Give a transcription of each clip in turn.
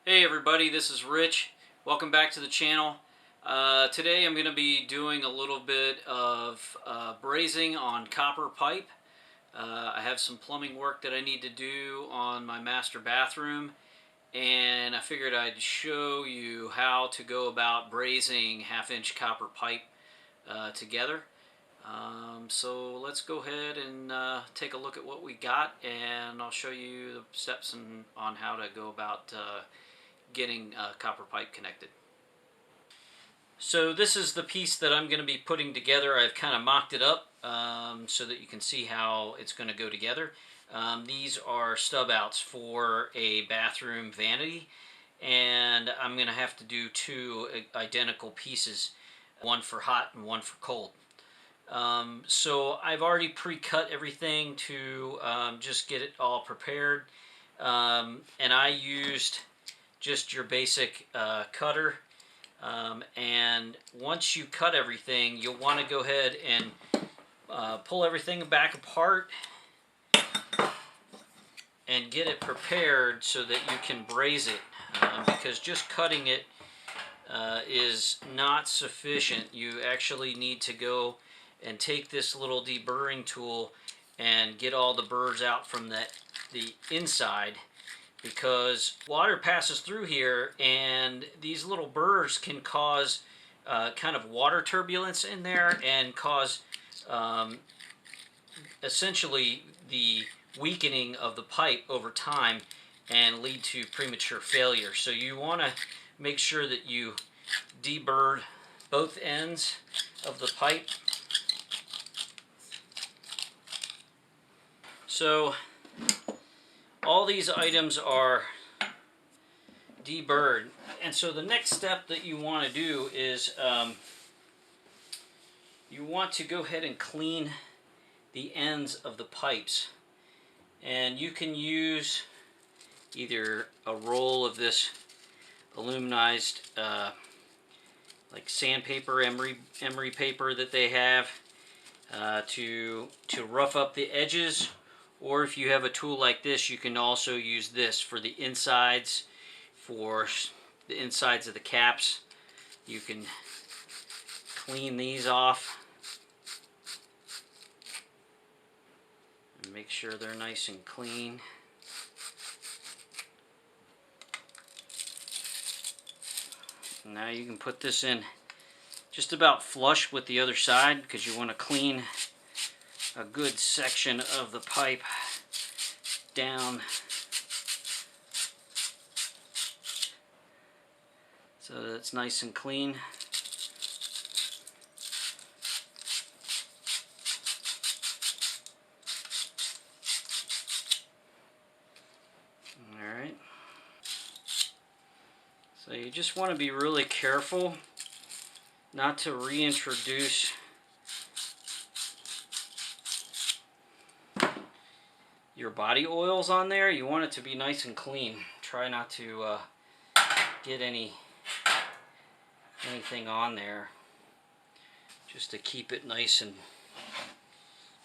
Hey everybody, this is Rich. Welcome back to the channel. Today I'm going to be doing a little bit of brazing on copper pipe. I have some plumbing work that I need to do on my master bathroom, and I figured I'd show you how to go about brazing half-inch copper pipe together. So let's go ahead and take a look at what we got, and I'll show you the steps on how to go about getting copper pipe connected. So this is the piece that I'm going to be putting together. I've kind of mocked it up so that you can see how it's going to go together. These are stub outs for a bathroom vanity, and I'm going to have to do two identical pieces, one for hot and one for cold. So I've already pre-cut everything to just get it all prepared, and I used just your basic cutter, and once you cut everything, you'll want to go ahead and pull everything back apart and get it prepared so that you can braze it, because just cutting it is not sufficient. You actually need to go and take this little deburring tool and get all the burrs out from the inside, because water passes through here and these little burrs can cause kind of water turbulence in there and cause essentially the weakening of the pipe over time and lead to premature failure. So you want to make sure that you deburr both ends of the pipe. So all these items are deburred, and so the next step that you want to do is you want to go ahead and clean the ends of the pipes, and you can use either a roll of this aluminized like sandpaper, emery paper that they have to rough up the edges. Or if you have a tool like this, you can also use this for the insides, for the insides of the caps. You can clean these off and make sure they're nice and clean. Now you can put this in just about flush with the other side, because you want to clean a good section of the pipe down so that it's nice and clean. Alright, so you just want to be really careful not to reintroduce your body oils on there. You want it to be nice and clean. Try not to get anything on there, just to keep it nice and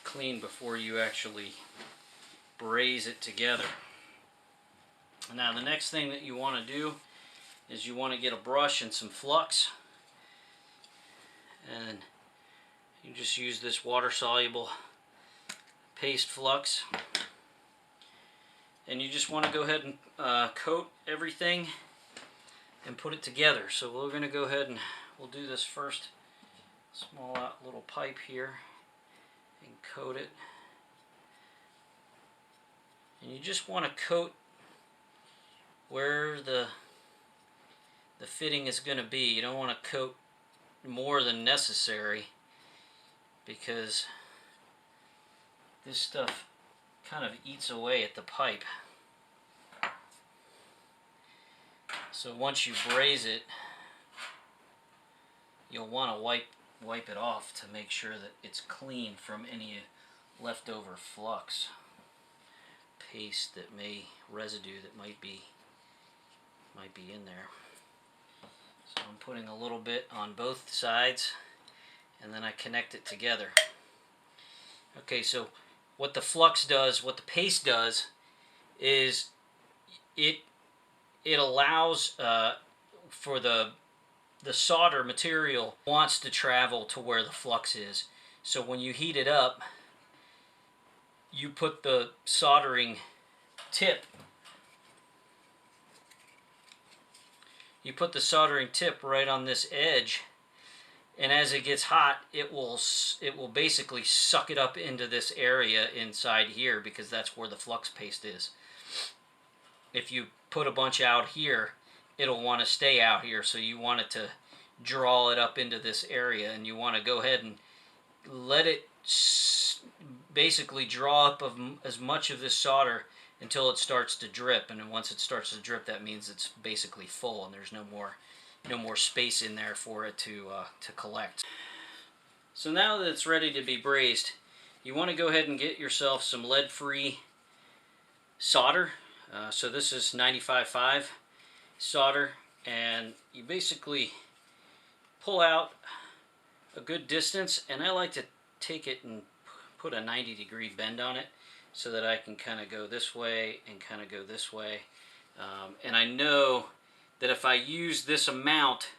clean before you actually braze it together. Now the next thing that you want to do is you want to get a brush and some flux, and you just use this water-soluble paste flux, and you just want to go ahead and coat everything and put it together. So we're going to go ahead and we'll do this first small little pipe here and coat it. And you just want to coat where the fitting is going to be. You don't want to coat more than necessary, because this stuff kind of eats away at the pipe. So once you braze it, you'll want to wipe it off to make sure that it's clean from any leftover flux, paste that residue that might be in there. So I'm putting a little bit on both sides, and then I connect it together. Okay, so what the flux does, what the paste does, is it it allows for the solder material wants to travel to where the flux is. So when you heat it up, you put the soldering tip right on this edge, and as it gets hot, it will basically suck it up into this area inside here, because that's where the flux paste is. If you put a bunch out here, it'll want to stay out here, so you want it to draw it up into this area, and you want to go ahead and let it basically draw up as much of this solder until it starts to drip. And then once it starts to drip, that means it's basically full and there's no more space in there for it to collect. So now that it's ready to be brazed, you want to go ahead and get yourself some lead-free solder. So this is 95.5 solder, and you basically pull out a good distance, and I like to take it and put a 90-degree bend on it so that I can kind of go this way and kind of go this way. And I know that if I use this amount,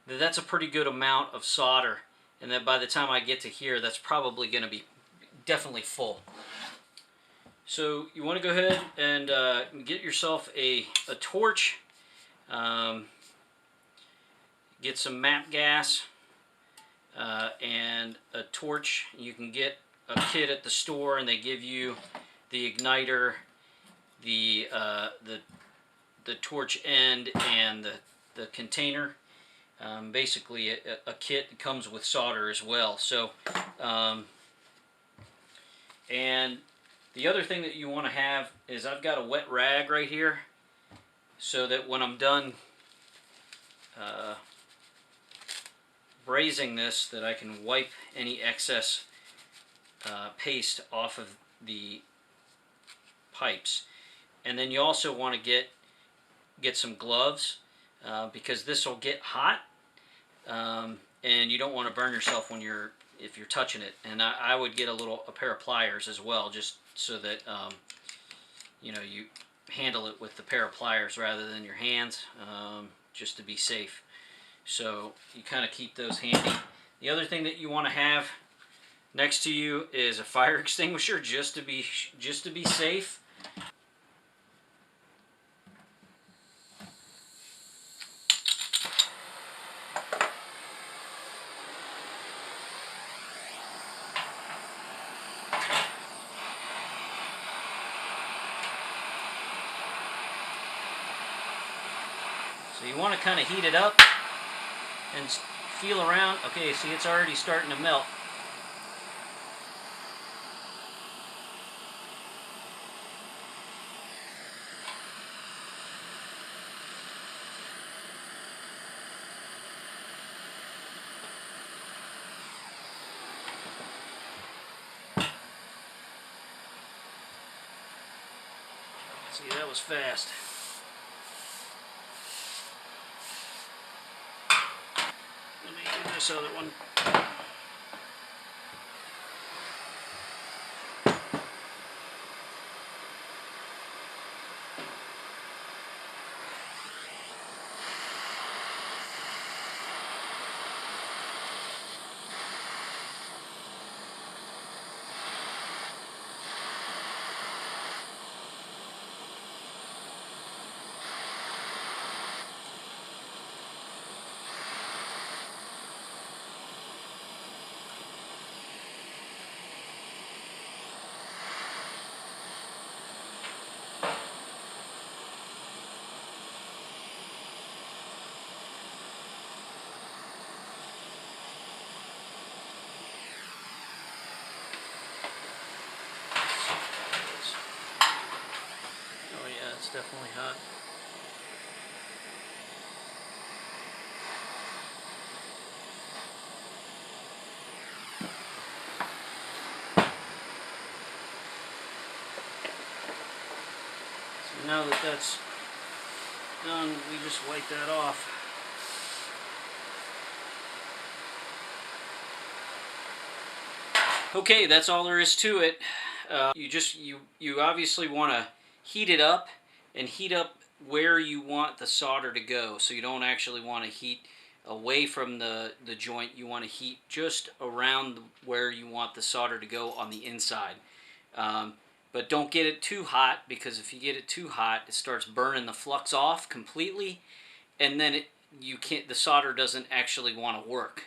that's a pretty good amount of solder, and that by the time I get to here, that's probably going to be definitely full. So you want to go ahead and get yourself a torch, get some MAP gas, and a torch. You can get a kit at the store, and they give you the igniter, the torch end, and the container. Basically, a kit that comes with solder as well. So, and the other thing that you want to have is, I've got a wet rag right here, so that when I'm done brazing this, that I can wipe any excess paste off of the pipes. And then you also want to get some gloves, because this will get hot, and you don't want to burn yourself if you're touching it. And I would get a pair of pliers as well, just so that you handle it with the pair of pliers rather than your hands, just to be safe. So you kind of keep those handy. The other thing that you want to have next to you is a fire extinguisher, just to be safe. So you want to kind of heat it up and feel around. Okay, see, it's already starting to melt. See, that was fast. Let me do this other one. It's definitely hot. So now that that's done, we just wipe that off. Okay, that's all there is to it. You obviously want to heat it up, and heat up where you want the solder to go. So you don't actually want to heat away from the joint. You want to heat just around where you want the solder to go on the inside. But don't get it too hot, because if you get it too hot, it starts burning the flux off completely, and then the solder doesn't actually want to work.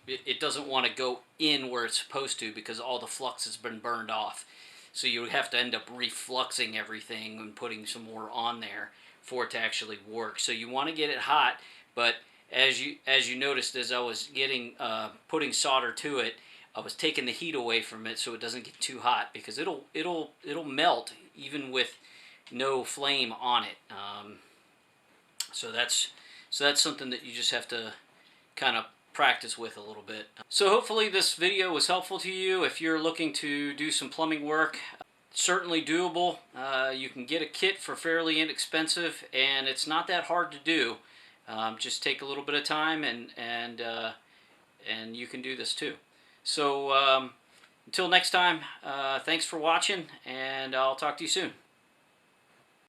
It doesn't want to go in where it's supposed to, because all the flux has been burned off. So you would have to end up refluxing everything and putting some more on there for it to actually work. So you want to get it hot, but as you noticed, as I was putting solder to it, I was taking the heat away from it so it doesn't get too hot, because it'll melt even with no flame on it. So that's something that you just have to kind of practice with a little bit. So hopefully this video was helpful to you. If you're looking to do some plumbing work, certainly doable. You can get a kit for fairly inexpensive, and it's not that hard to do. Just take a little bit of time, and you can do this too. So until next time, thanks for watching, and I'll talk to you soon.